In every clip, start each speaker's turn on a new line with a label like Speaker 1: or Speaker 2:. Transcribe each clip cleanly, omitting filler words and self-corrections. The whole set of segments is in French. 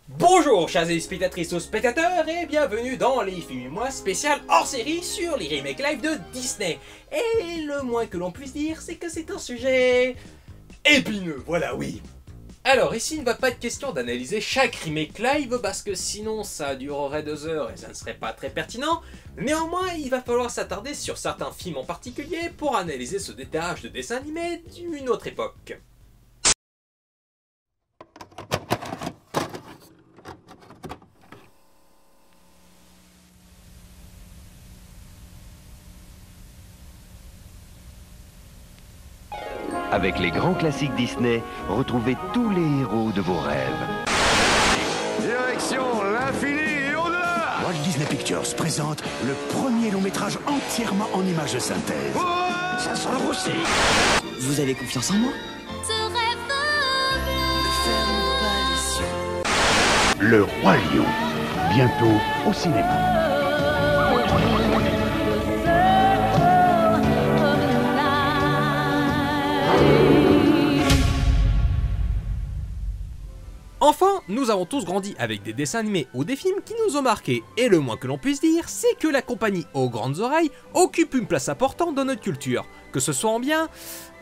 Speaker 1: Bonjour chers spectatrices ou spectateurs et bienvenue dans les films mois spécial hors série sur les remakes live de Disney. Et le moins que l'on puisse dire c'est que c'est un sujet épineux, voilà oui. Alors ici il ne va pas être question d'analyser chaque remake live parce que sinon ça durerait 2 heures et ça ne serait pas très pertinent. Néanmoins il va falloir s'attarder sur certains films en particulier pour analyser ce détarrage de dessins animés d'une autre époque.
Speaker 2: Avec les grands classiques Disney, retrouvez tous les héros de vos rêves.
Speaker 3: Direction l'infini et au-delà.
Speaker 4: Walt Disney Pictures présente le premier long métrage entièrement en images de synthèse.
Speaker 3: Oh, ça sent le roussi.
Speaker 5: Vous avez confiance en moi?
Speaker 4: Le Roi Lion, bientôt au cinéma.
Speaker 1: Enfin, nous avons tous grandi avec des dessins animés ou des films qui nous ont marqués, et le moins que l'on puisse dire, c'est que la compagnie aux grandes oreilles occupe une place importante dans notre culture, que ce soit en bien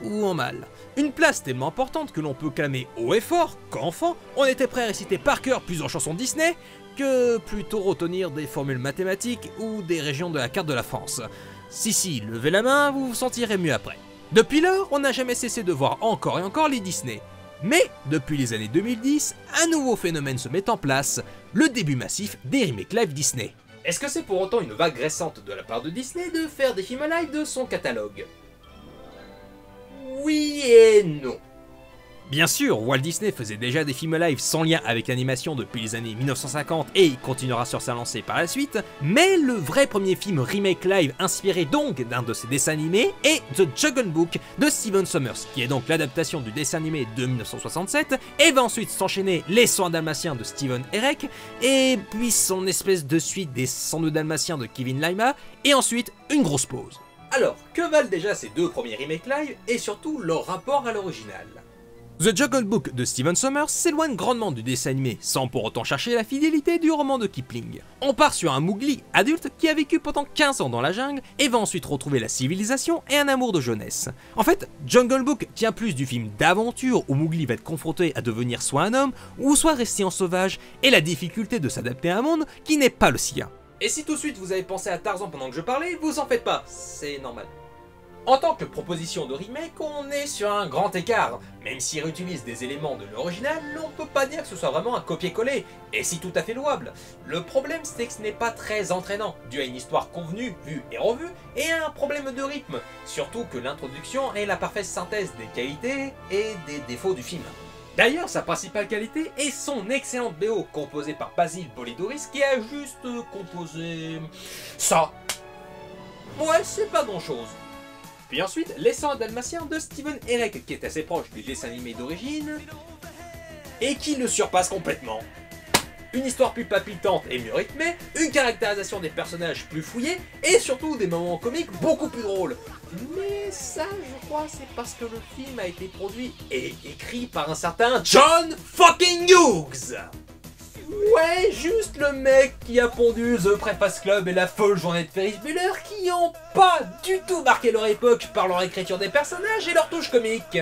Speaker 1: ou en mal. Une place tellement importante que l'on peut clamer haut et fort qu'enfant, on était prêt à réciter par cœur plusieurs chansons Disney, que plutôt retenir des formules mathématiques ou des régions de la carte de la France. Si, levez la main, vous vous sentirez mieux après. Depuis lors, on n'a jamais cessé de voir encore et encore les Disney. Mais, depuis les années 2010, un nouveau phénomène se met en place, le début massif des remakes live Disney. Est-ce que c'est pour autant une vague récente de la part de Disney de faire des films live de son catalogue? Oui et non. Bien sûr, Walt Disney faisait déjà des films live sans lien avec l'animation depuis les années 1950 et il continuera sur sa lancée par la suite, mais le vrai premier film remake live inspiré donc d'un de ses dessins animés est The Jungle Book de Stephen Sommers, qui est donc l'adaptation du dessin animé de 1967, et va ensuite s'enchaîner Les 101 Dalmatiens de Steven Herek, et puis son espèce de suite des 102 Dalmatiens de Kevin Lima, et ensuite une grosse pause. Alors, que valent déjà ces deux premiers remakes live, et surtout leur rapport à l'original? The Jungle Book de Stephen Sommers s'éloigne grandement du dessin animé, sans pour autant chercher la fidélité du roman de Kipling. On part sur un Mowgli adulte qui a vécu pendant 15 ans dans la jungle et va ensuite retrouver la civilisation et un amour de jeunesse. En fait, Jungle Book tient plus du film d'aventure où Mowgli va être confronté à devenir soit un homme ou soit rester en sauvage et la difficulté de s'adapter à un monde qui n'est pas le sien. Et si tout de suite vous avez pensé à Tarzan pendant que je parlais, vous en faites pas, c'est normal. En tant que proposition de remake, on est sur un grand écart. Même s'il réutilise des éléments de l'original, on peut pas dire que ce soit vraiment un copier-coller, et si tout à fait louable. Le problème c'est que ce n'est pas très entraînant, dû à une histoire convenue, vue et revue, et à un problème de rythme, surtout que l'introduction est la parfaite synthèse des qualités et des défauts du film. D'ailleurs, sa principale qualité est son excellente BO, composée par Basil Polidoris, qui a juste composé... ça. Ouais, c'est pas grand chose. Puis ensuite, Les 101 Dalmatiens de Steven Herek, qui est assez proche du dessin animé d'origine, et qui le surpasse complètement. Une histoire plus palpitante et mieux rythmée, une caractérisation des personnages plus fouillée, et surtout des moments comiques beaucoup plus drôles. Mais ça, je crois, c'est parce que le film a été produit et écrit par un certain John fucking Hughes. Ouais, juste le mec qui a pondu The Breakfast Club et La Folle Journée de Ferris Bueller, qui ont pas du tout marqué leur époque par leur écriture des personnages et leur touche comique.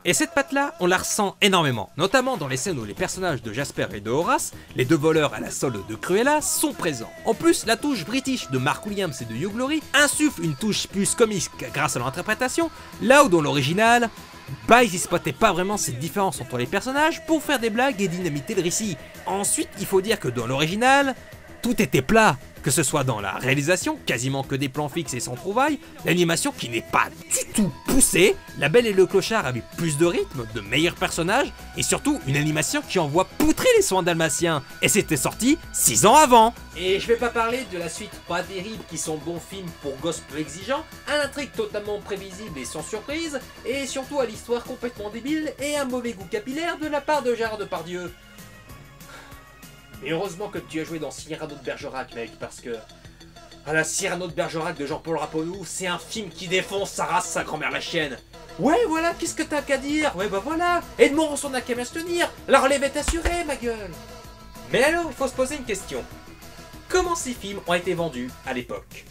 Speaker 1: Et cette patte-là, on la ressent énormément, notamment dans les scènes où les personnages de Jasper et de Horace, les deux voleurs à la solde de Cruella, sont présents. En plus, la touche british de Mark Williams et de Hugh Laurie insuffle une touche plus comique grâce à leur interprétation, là où dans l'original, bah ils spottaient pas vraiment cette différence entre les personnages pour faire des blagues et dynamiter le récit. Ensuite, il faut dire que dans l'original, tout était plat, que ce soit dans la réalisation, quasiment que des plans fixes et sans trouvailles, l'animation qui n'est pas du tout poussée, La Belle et le Clochard avait plus de rythme, de meilleurs personnages, et surtout une animation qui envoie poutrer les 101 Dalmatiens, et c'était sorti 6 ans avant. Et je vais pas parler de la suite pas terrible qui sont bons films pour gosses peu exigeants, à l'intrigue totalement prévisible et sans surprise, et surtout à l'histoire complètement débile et un mauvais goût capillaire de la part de Gérard Depardieu. Mais heureusement que tu as joué dans Cyrano de Bergerac, mec, parce que... la Cyrano de Bergerac de Jean-Paul Rappenou, c'est un film qui défonce sa race, sa grand-mère la chienne. Ouais, voilà, qu'est-ce que t'as qu'à dire? Ouais, bah voilà, Edmond Ranson n'a qu'à bien se tenir, la relève est assurée, ma gueule. Mais alors, il faut se poser une question. Comment ces films ont été vendus à l'époque?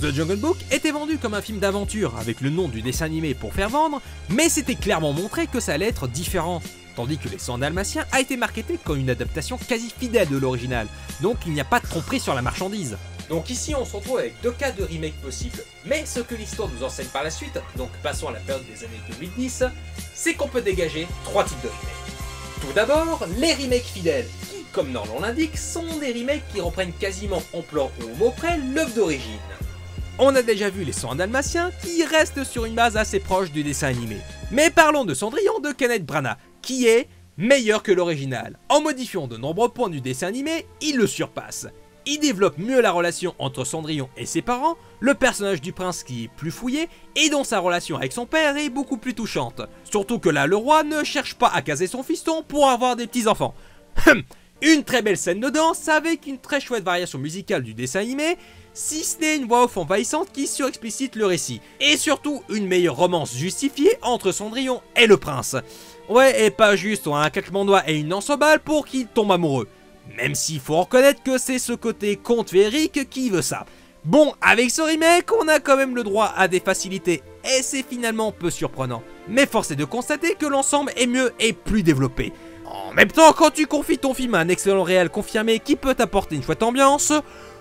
Speaker 1: The Jungle Book était vendu comme un film d'aventure avec le nom du dessin animé pour faire vendre, mais c'était clairement montré que ça allait être différent. Tandis que Les 100 Dalmatiens a été marketé comme une adaptation quasi fidèle de l'original, donc il n'y a pas de tromperie sur la marchandise. Donc ici on se retrouve avec 2 cas de remake possibles, mais ce que l'histoire nous enseigne par la suite, donc passons à la période des années 2010, c'est qu'on peut dégager 3 types de remakes. Tout d'abord, les remakes fidèles, qui, comme leur nom l'indique, sont des remakes qui reprennent quasiment en plan ou au mot près l'œuvre d'origine. On a déjà vu Les 101 Dalmatiens qui restent sur une base assez proche du dessin animé. Mais parlons de Cendrillon de Kenneth Branagh, qui est meilleur que l'original. En modifiant de nombreux points du dessin animé, il le surpasse. Il développe mieux la relation entre Cendrillon et ses parents, le personnage du prince qui est plus fouillé, et dont sa relation avec son père est beaucoup plus touchante. Surtout que là, le roi ne cherche pas à caser son fiston pour avoir des petits-enfants. Une très belle scène de danse avec une très chouette variation musicale du dessin animé, si ce n'est une voix off envahissante qui surexplicite le récit. Et surtout, une meilleure romance justifiée entre Cendrillon et le prince. Ouais, et pas juste un claquement de doigts et une lance au bal pour qu'il tombe amoureux. Même s'il faut reconnaître que c'est ce côté conte féerique qui veut ça. Bon, avec ce remake, on a quand même le droit à des facilités, et c'est finalement peu surprenant. Mais force est de constater que l'ensemble est mieux et plus développé. En même temps, quand tu confies ton film à un excellent réel confirmé qui peut t'apporter une chouette ambiance,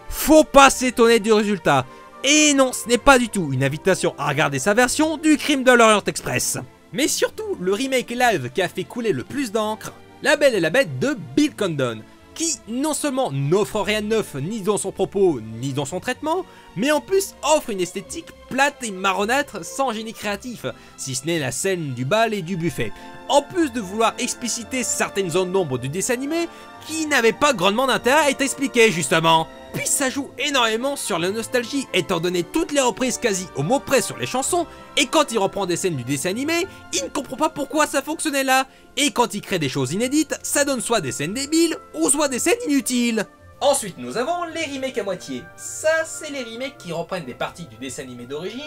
Speaker 1: faut pas s'étonner du résultat. Et non, ce n'est pas du tout une invitation à regarder sa version du Crime de l'Orient Express. Mais surtout, le remake live qui a fait couler le plus d'encre, La Belle et la Bête de Bill Condon, qui non seulement n'offre rien de neuf ni dans son propos ni dans son traitement, mais en plus offre une esthétique plate et marronâtre sans génie créatif, si ce n'est la scène du bal et du buffet. En plus de vouloir expliciter certaines zones d'ombre du dessin animé qui n'avaient pas grandement d'intérêt à être expliquées justement. Puis ça joue énormément sur la nostalgie étant donné toutes les reprises quasi au mot près sur les chansons, et quand il reprend des scènes du dessin animé, il ne comprend pas pourquoi ça fonctionnait là, et quand il crée des choses inédites, ça donne soit des scènes débiles, ou soit des scènes inutiles. Ensuite nous avons les remakes à moitié. Ça c'est les remakes qui reprennent des parties du dessin animé d'origine,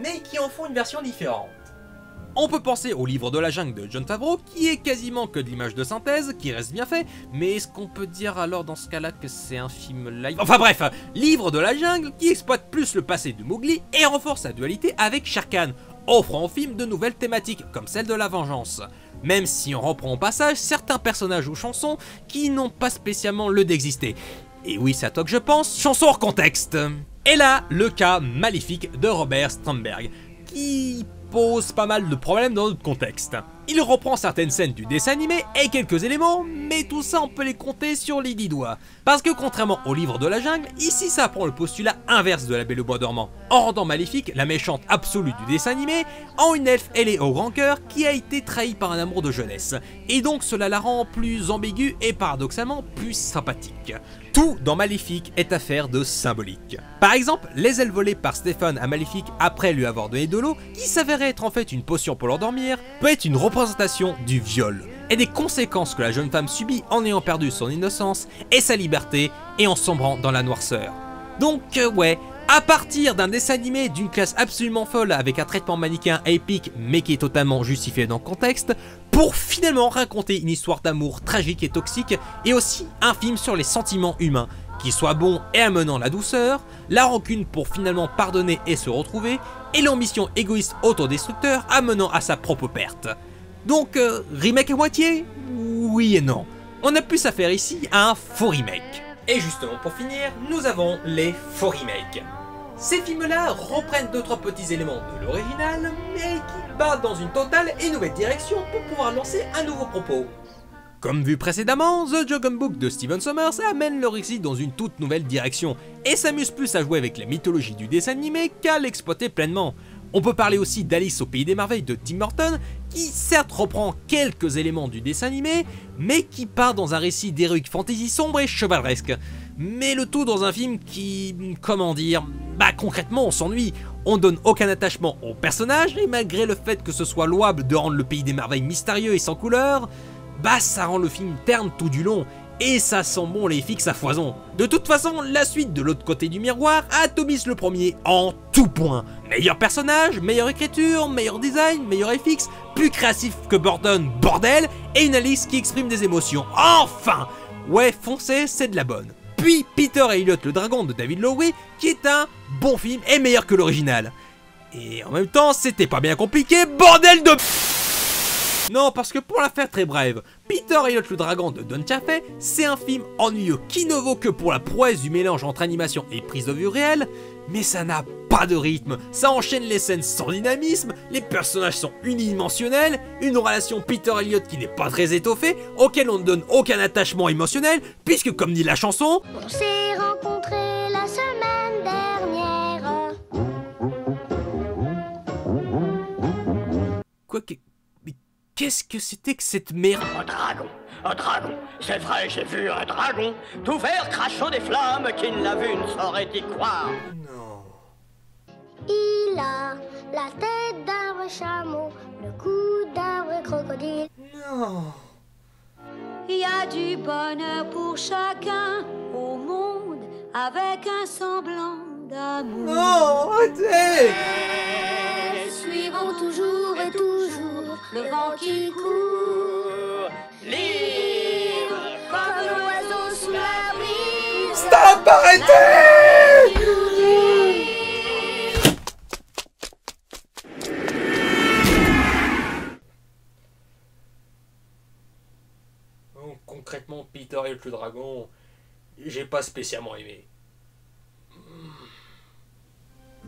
Speaker 1: mais qui en font une version différente. On peut penser au Livre de la Jungle de Jon Favreau, qui est quasiment que de l'image de synthèse, qui reste bien fait, mais est-ce qu'on peut dire alors dans ce cas-là que c'est un film live? Enfin bref, Livre de la Jungle qui exploite plus le passé de Mowgli et renforce sa dualité avec Shere Khan, offrant au film de nouvelles thématiques comme celle de la vengeance. Même si on reprend au passage certains personnages ou chansons qui n'ont pas spécialement lieu d'exister. Et oui, c'est à toi que je pense, chanson hors contexte. Et là, le cas Maléfique de Robert Stromberg, qui pose pas mal de problèmes dans notre contexte. Il reprend certaines scènes du dessin animé et quelques éléments, mais tout ça on peut les compter sur les 10 doigts. Parce que contrairement au Livre de la Jungle, ici ça prend le postulat inverse de La Belle au Bois dormant, en rendant Maléfique la méchante absolue du dessin animé, en une elfe ailée au grand cœur qui a été trahie par un amour de jeunesse. Et donc cela la rend plus ambiguë et paradoxalement plus sympathique. Tout dans Maléfique est affaire de symbolique. Par exemple, les ailes volées par Stéphane à Maléfique après lui avoir donné de l'eau, qui s'avérait être en fait une potion pour l'endormir, peut être une représentation du viol, et des conséquences que la jeune femme subit en ayant perdu son innocence et sa liberté, et en sombrant dans la noirceur. Donc ouais, à partir d'un dessin animé d'une classe absolument folle avec un traitement manichéen épique mais qui est totalement justifié dans le contexte, pour finalement raconter une histoire d'amour tragique et toxique, et aussi un film sur les sentiments humains, qui soit bon et amenant la douceur, la rancune pour finalement pardonner et se retrouver, et l'ambition égoïste autodestructeur amenant à sa propre perte. Donc remake à moitié? Oui et non. On a plus affaire ici à un faux remake. Et justement pour finir, nous avons les faux remakes. Ces films-là reprennent 2-3 petits éléments de l'original, mais qui partent dans une totale et nouvelle direction pour pouvoir lancer un nouveau propos. Comme vu précédemment, The Jungle Book de Stephen Sommers amène le récit dans une toute nouvelle direction, et s'amuse plus à jouer avec la mythologie du dessin animé qu'à l'exploiter pleinement. On peut parler aussi d'Alice au Pays des Merveilles de Tim Burton, qui certes reprend quelques éléments du dessin animé, mais qui part dans un récit d'heroic fantasy sombre et chevaleresque. Mais le tout dans un film qui, comment dire, concrètement on s'ennuie, on donne aucun attachement au personnage, et malgré le fait que ce soit louable de rendre le Pays des Merveilles mystérieux et sans couleur, ça rend le film terne tout du long, et ça sent bon les fixes à foison. De toute façon, la suite de l'autre côté du miroir atomise le premier en tout point. Meilleur personnage, meilleure écriture, meilleur design, meilleur FX, plus créatif que Burton, bordel, et une Alice qui exprime des émotions. Enfin! Ouais, foncez, c'est de la bonne. Puis Peter et Elliot le dragon de David Lowery, qui est un bon film et meilleur que l'original. Et en même temps, c'était pas bien compliqué, bordel de... Non, parce que pour la faire très brève, Peter et Elliot le dragon de Don Chaffee, c'est un film ennuyeux qui ne vaut que pour la prouesse du mélange entre animation et prise de vue réelle, mais ça n'a pas de rythme, ça enchaîne les scènes sans dynamisme, les personnages sont unidimensionnels, une relation Peter-Elliot qui n'est pas très étoffée, auquel on ne donne aucun attachement émotionnel, puisque comme dit la chanson...
Speaker 6: On s'est rencontrés la semaine dernière.
Speaker 1: Quoi que... Mais qu'est-ce que c'était que cette merde?
Speaker 3: Un dragon, c'est vrai, j'ai vu un dragon, tout vert crachant des flammes, qui ne l'a vu ne saurait y croire.
Speaker 1: Non...
Speaker 6: Il a la tête d'un vrai chameau, le cou d'un vrai crocodile.
Speaker 1: Non...
Speaker 7: Il y a du bonheur pour chacun au monde, avec un semblant d'amour.
Speaker 1: Non, arrêtez!
Speaker 6: Suivons toujours et toujours le vent qui court,
Speaker 3: Libre
Speaker 6: comme l'oiseau sous la brise.
Speaker 1: Stop, arrêtez! Concrètement, Peter et le dragon, j'ai pas spécialement aimé.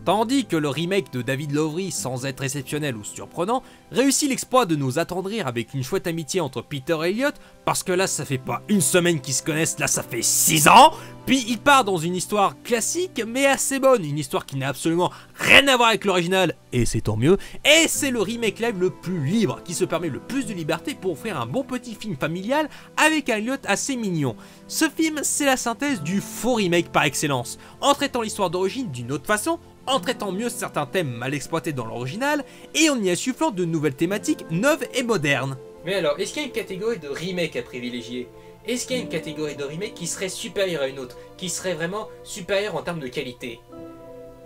Speaker 1: Tandis que le remake de David Lowery, sans être exceptionnel ou surprenant, réussit l'exploit de nous attendrir avec une chouette amitié entre Peter et Elliot, parce que là ça fait pas une semaine qu'ils se connaissent, là ça fait 6 ans, puis il part dans une histoire classique mais assez bonne, une histoire qui n'a absolument rien à voir avec l'original, et c'est tant mieux, et c'est le remake live le plus libre, qui se permet le plus de liberté pour offrir un bon petit film familial avec un Elliot assez mignon. Ce film c'est la synthèse du faux remake par excellence, en traitant l'histoire d'origine d'une autre façon, en traitant mieux certains thèmes mal exploités dans l'original, et en y insufflant de nouvelles thématiques neuves et modernes. Mais alors, est-ce qu'il y a une catégorie de remake à privilégier? Est-ce qu'il y a une catégorie de remake qui serait supérieure à une autre, qui serait vraiment supérieure en termes de qualité?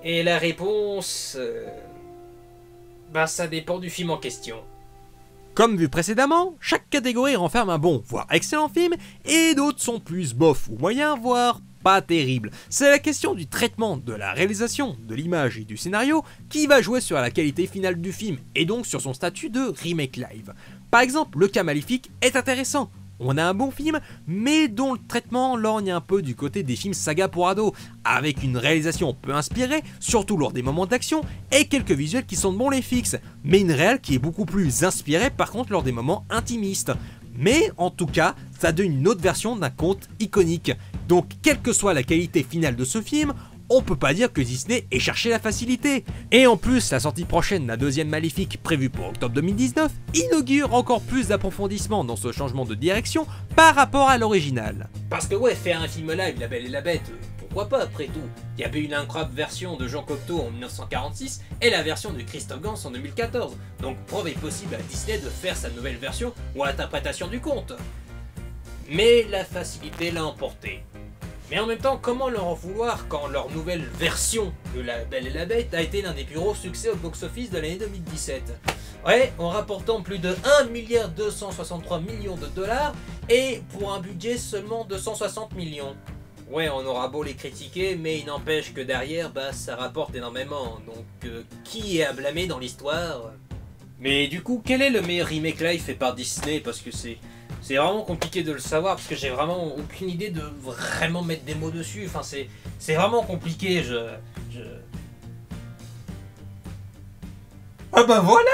Speaker 1: Et la réponse... Bah ça dépend du film en question. Comme vu précédemment, chaque catégorie renferme un bon, voire excellent film, et d'autres sont plus bof ou moyen, voire pas terrible. C'est la question du traitement, de la réalisation, de l'image et du scénario qui va jouer sur la qualité finale du film, et donc sur son statut de remake live. Par exemple, Le Cas Maléfique est intéressant. On a un bon film, mais dont le traitement lorgne un peu du côté des films saga pour ados, avec une réalisation peu inspirée, surtout lors des moments d'action, et quelques visuels qui sont de bons les fixes, mais une réelle qui est beaucoup plus inspirée par contre lors des moments intimistes. Mais en tout cas, ça donne une autre version d'un conte iconique. Donc quelle que soit la qualité finale de ce film, on peut pas dire que Disney ait cherché la facilité. Et en plus, la sortie prochaine d'un deuxième Maléfique prévu pour octobre 2019 inaugure encore plus d'approfondissement dans ce changement de direction par rapport à l'original. Parce que ouais, faire un film live, La Belle et la Bête, pourquoi pas après tout? Il y avait une incroyable version de Jean Cocteau en 1946 et la version de Christophe Gans en 2014. Donc preuve est possible à Disney de faire sa nouvelle version ou l'interprétation du conte. Mais la facilité l'a emporté. Mais en même temps, comment leur en vouloir quand leur nouvelle version de La Belle et la Bête a été l'un des plus gros succès au box-office de l'année 2017? Ouais, en rapportant plus de 1,263 milliard de dollars et pour un budget seulement de 160 millions. Ouais, on aura beau les critiquer, mais il n'empêche que derrière, bah ça rapporte énormément, donc qui est à blâmer dans l'histoire? Mais du coup, quel est le meilleur remake live fait par Disney? Parce que c'est vraiment compliqué de le savoir, parce que j'ai vraiment aucune idée de vraiment mettre des mots dessus, enfin c'est vraiment compliqué, Ah bah voilà!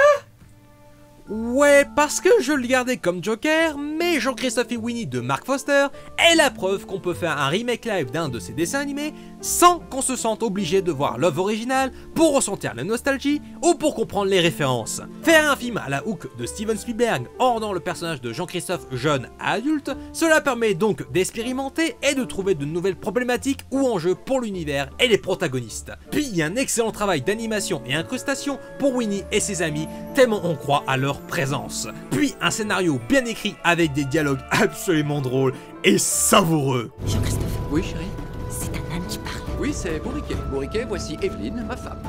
Speaker 1: Ouais, parce que je le gardais comme Joker, mais Jean-Christophe et Winnie de Mark Foster est la preuve qu'on peut faire un remake live d'un de ses dessins animés sans qu'on se sente obligé de voir l'œuvre originale pour ressentir la nostalgie ou pour comprendre les références. Faire un film à la Hook de Steven Spielberg ordonnant le personnage de Jean-Christophe jeune à adulte, cela permet donc d'expérimenter et de trouver de nouvelles problématiques ou enjeux pour l'univers et les protagonistes. Puis il y a un excellent travail d'animation et incrustation pour Winnie et ses amis, tellement on croit à leur présence. Puis un scénario bien écrit avec des dialogues absolument drôles et savoureux.
Speaker 5: Jean-Christophe,
Speaker 8: Oui, chérie?
Speaker 5: c'est un âne qui parle.
Speaker 8: Oui, c'est Bourriquet. Bourriquet, voici Evelyne, ma femme.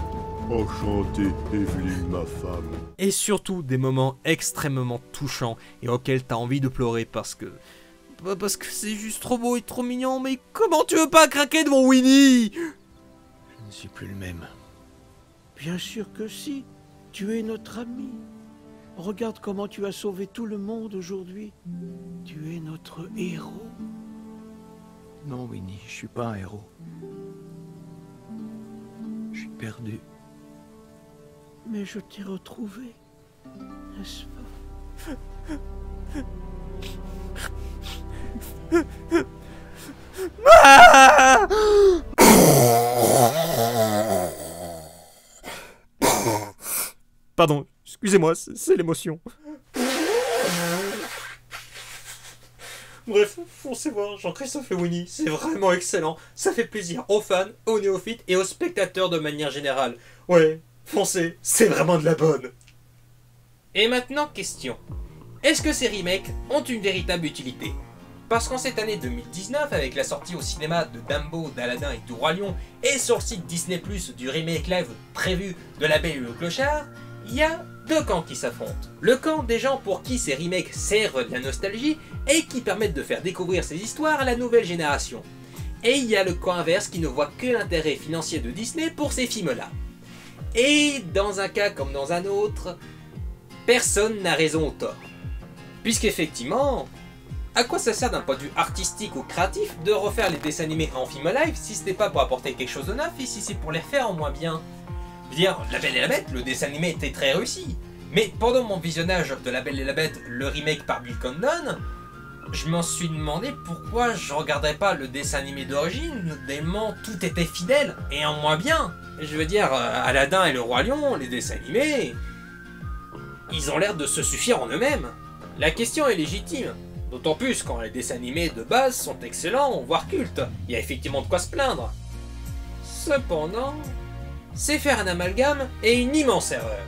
Speaker 9: Enchanté, Evelyne, ma femme.
Speaker 1: Et surtout des moments extrêmement touchants et auxquels t'as envie de pleurer parce que parce que c'est juste trop beau et trop mignon, mais comment tu veux pas craquer devant Winnie?
Speaker 4: Je ne suis plus le même. Bien sûr que si. Tu es notre ami. Regarde comment tu as sauvé tout le monde aujourd'hui. Tu es notre héros. Non, Winnie, je suis pas un héros. Je suis perdu. Mais je t'ai retrouvé, n'est-ce pas?
Speaker 1: Ah! Pardon, excusez-moi, c'est l'émotion. Bref, foncez voir Jean-Christophe et Winnie, c'est vraiment excellent. Ça fait plaisir aux fans, aux néophytes et aux spectateurs de manière générale. Ouais, foncez, c'est vraiment de la bonne. Et maintenant, question. Est-ce que ces remakes ont une véritable utilité? Parce qu'en cette année 2019, avec la sortie au cinéma de Dumbo, d'Aladin et du Roi Lion, et sur le site Disney+, du remake live prévu de La Belle et le Clochard, il y a deux camps qui s'affrontent. Le camp des gens pour qui ces remakes servent de la nostalgie et qui permettent de faire découvrir ces histoires à la nouvelle génération. Et il y a le camp inverse qui ne voit que l'intérêt financier de Disney pour ces films-là. Et dans un cas comme dans un autre, personne n'a raison ou tort. Puisqu'effectivement, à quoi ça sert d'un point de vue artistique ou créatif de refaire les dessins animés en film live si ce n'est pas pour apporter quelque chose de neuf et si c'est pour les faire en moins bien? Je veux dire, La Belle et la Bête, le dessin animé était très réussi. Mais pendant mon visionnage de La Belle et la Bête, le remake par Bill Condon, je m'en suis demandé pourquoi je regarderais pas le dessin animé d'origine, tellement tout était fidèle et en moins bien. Je veux dire, Aladin et le Roi Lion, les dessins animés, ils ont l'air de se suffire en eux-mêmes. La question est légitime. D'autant plus quand les dessins animés de base sont excellents, voire cultes. Il y a effectivement de quoi se plaindre. Cependant, c'est faire un amalgame et une immense erreur.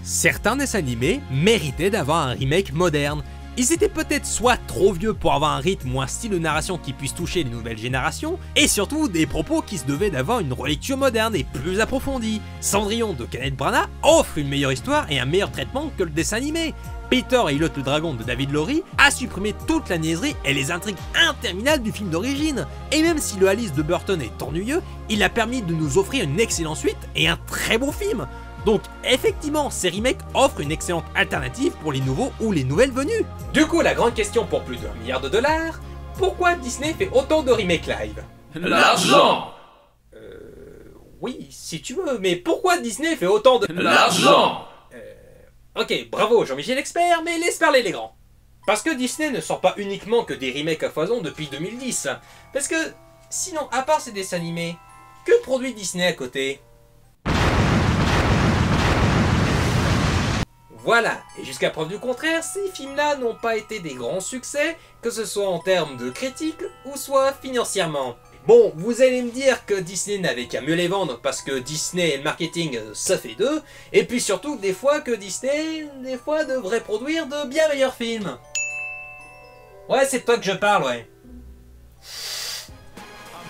Speaker 1: Certains dessins animés méritaient d'avoir un remake moderne. Ils étaient peut-être soit trop vieux pour avoir un rythme ou un style de narration qui puisse toucher les nouvelles générations, et surtout des propos qui se devaient d'avoir une relecture moderne et plus approfondie. Cendrillon de Kenneth Branagh offre une meilleure histoire et un meilleur traitement que le dessin animé. Peter et Elliot le Dragon de David Lowery a supprimé toute la niaiserie et les intrigues interminables du film d'origine. Et même si le Alice de Burton est ennuyeux, il a permis de nous offrir une excellente suite et un très bon film. Donc effectivement, ces remakes offrent une excellente alternative pour les nouveaux ou les nouvelles venues. Du coup, la grande question pour plus d'1 milliard de dollars, pourquoi Disney fait autant de remakes live?
Speaker 10: L'argent!
Speaker 1: Oui, si tu veux, mais pourquoi Disney fait autant de...
Speaker 10: L'argent!
Speaker 1: Ok, bravo Jean-Michel Expert, mais laisse parler les grands. Parce que Disney ne sort pas uniquement que des remakes à foison depuis 2010. Parce que, sinon, à part ces dessins animés, que produit Disney à côté? Voilà, et jusqu'à preuve du contraire, ces films-là n'ont pas été des grands succès, que ce soit en termes de critique ou soit financièrement. Bon, vous allez me dire que Disney n'avait qu'à mieux les vendre parce que Disney et le marketing, ça fait deux, et puis surtout des fois que Disney, devrait produire de bien meilleurs films. Ouais, c'est de toi que je parle, ouais.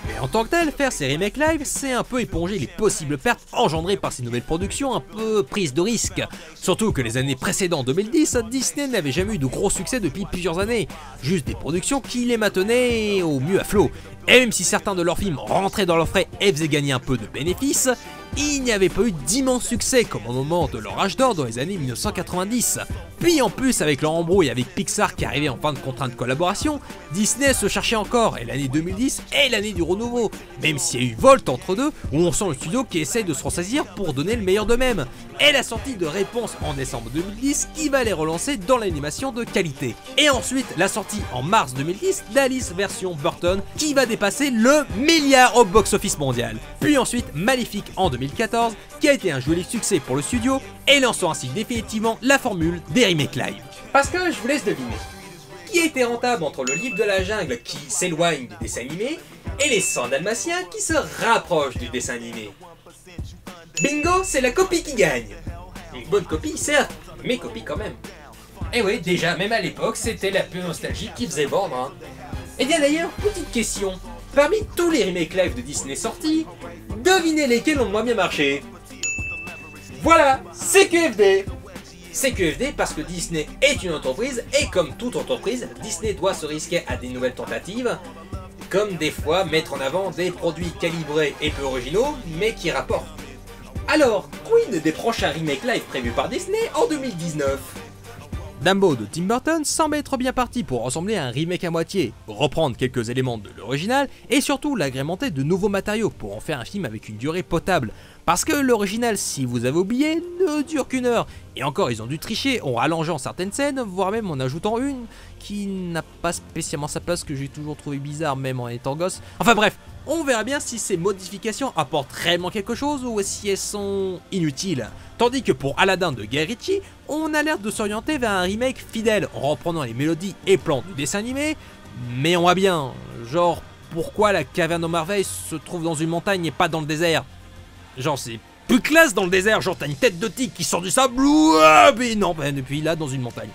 Speaker 1: Mais en tant que tel, faire ces remakes live, c'est un peu éponger les possibles pertes engendrées par ces nouvelles productions un peu prises de risque. Surtout que les années précédentes 2010, Disney n'avait jamais eu de gros succès depuis plusieurs années. Juste des productions qui les maintenaient au mieux à flot. Et même si certains de leurs films rentraient dans leurs frais et faisaient gagner un peu de bénéfices, il n'y avait pas eu d'immense succès comme au moment de leur âge d'or dans les années 1990. Puis en plus, avec leur embrouille avec Pixar qui arrivait en fin de contrat de collaboration, Disney se cherchait encore et l'année 2010 est l'année du renouveau. Même s'il y a eu Volt entre deux, où on sent le studio qui essaye de se ressaisir pour donner le meilleur d'eux-mêmes. Et la sortie de Réponse en décembre 2010 qui va les relancer dans l'animation de qualité. Et ensuite, la sortie en mars 2010 d'Alice version Burton qui va dépasser le milliard au box-office mondial. Puis ensuite, Maléfique en 2014 qui a été un joli succès pour le studio et lançant ainsi définitivement la formule des remakes live. Parce que je vous laisse deviner, qui a été rentable entre le livre de la jungle qui s'éloigne du dessin animé et les 100 dalmatiens qui se rapprochent du dessin animé? Bingo, c'est la copie qui gagne. Une bonne copie certes, mais copie quand même. Et oui, déjà, même à l'époque, c'était la pure nostalgie qui faisait vendre. Hein. Et bien d'ailleurs, petite question, parmi tous les remakes live de Disney sortis, devinez lesquels ont moins bien marché? Voilà, c'est QFD. C'est QFD parce que Disney est une entreprise et comme toute entreprise, Disney doit se risquer à des nouvelles tentatives, comme des fois mettre en avant des produits calibrés et peu originaux, mais qui rapportent. Alors, quid des prochains remakes live prévus par Disney en 2019 ? Dumbo de Tim Burton semble être bien parti pour ressembler à un remake à moitié, reprendre quelques éléments de l'original et surtout l'agrémenter de nouveaux matériaux pour en faire un film avec une durée potable. Parce que l'original, si vous avez oublié, ne dure qu'1 heure. Et encore, ils ont dû tricher en rallongeant certaines scènes, voire même en ajoutant une qui n'a pas spécialement sa place, que j'ai toujours trouvé bizarre même en étant gosse. Enfin bref, on verra bien si ces modifications apportent réellement quelque chose ou si elles sont inutiles. Tandis que pour Aladdin de Guy Ritchie, on a l'air de s'orienter vers un remake fidèle en reprenant les mélodies et plans du dessin animé, mais on voit bien, genre pourquoi la caverne aux merveilles se trouve dans une montagne et pas dans le désert. Genre c'est plus classe dans le désert, genre t'as une tête de tigre qui sort du sable, mais non, depuis là dans une montagne.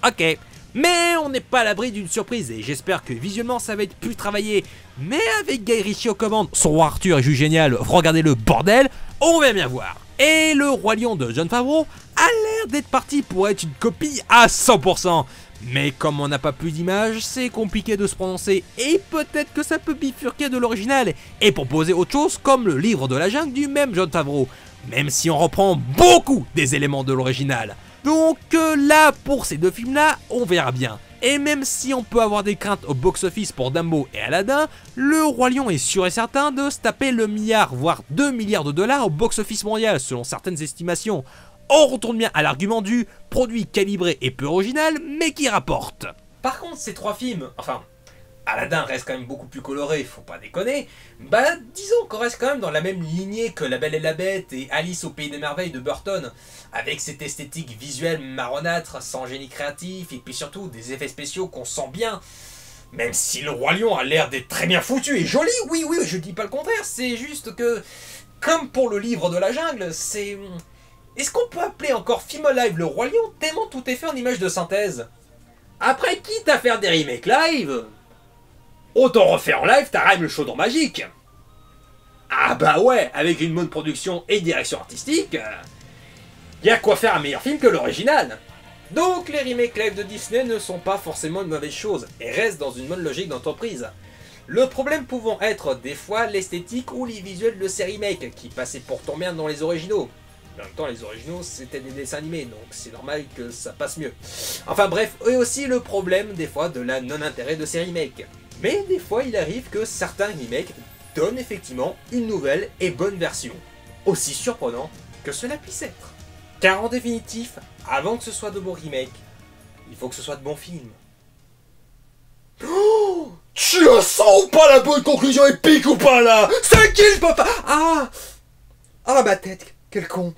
Speaker 1: Ok, mais on n'est pas à l'abri d'une surprise et j'espère que visuellement ça va être plus travaillé. Mais avec Guy Ritchie aux commandes, son roi Arthur est juste génial, regardez le bordel, on va bien voir. Et le Roi Lion de Jon Favreau a l'air d'être parti pour être une copie à 100%. Mais comme on n'a pas plus d'images, c'est compliqué de se prononcer et peut-être que ça peut bifurquer de l'original et proposer autre chose comme le livre de la jungle du même Jon Favreau, même si on reprend beaucoup des éléments de l'original. Donc là, pour ces deux films-là, on verra bien. Et même si on peut avoir des craintes au box-office pour Dumbo et Aladdin, le Roi Lion est sûr et certain de se taper le milliard, voire 2 milliards de dollars au box-office mondial, selon certaines estimations. On retourne bien à l'argument du produit calibré et peu original, mais qui rapporte. Par contre, ces trois films, enfin, Aladdin reste quand même beaucoup plus coloré, faut pas déconner, bah disons qu'on reste quand même dans la même lignée que La Belle et la Bête et Alice au Pays des Merveilles de Burton, avec cette esthétique visuelle marronâtre, sans génie créatif, et puis surtout des effets spéciaux qu'on sent bien. Même si le Roi Lion a l'air d'être très bien foutu et joli, oui, je dis pas le contraire, c'est juste que, comme pour le livre de la jungle, c'est... Est-ce qu'on peut appeler encore film live le Roi Lion tellement tout est fait en images de synthèse? Après, quitte à faire des remakes live, autant refaire en live ta le chaudron magique. Ah bah ouais, avec une bonne production et direction artistique, y a quoi faire un meilleur film que l'original. Donc les remakes live de Disney ne sont pas forcément une mauvaise chose, et restent dans une bonne logique d'entreprise. Le problème pouvant être des fois l'esthétique ou les visuels de ces remakes, qui passaient pourtant bien dans les originaux. En même temps, les originaux, c'était des dessins animés, donc c'est normal que ça passe mieux. Enfin bref, et aussi le problème, des fois, de la non-intérêt de ces remakes. Mais des fois, il arrive que certains remakes donnent effectivement une nouvelle et bonne version. Aussi surprenant que cela puisse être. Car en définitif, avant que ce soit de bons remakes, il faut que ce soit de bons films. Oh, tu le sens ou pas la bonne conclusion épique ou pas là? C'est qui le papa? Ah ma tête, quel con.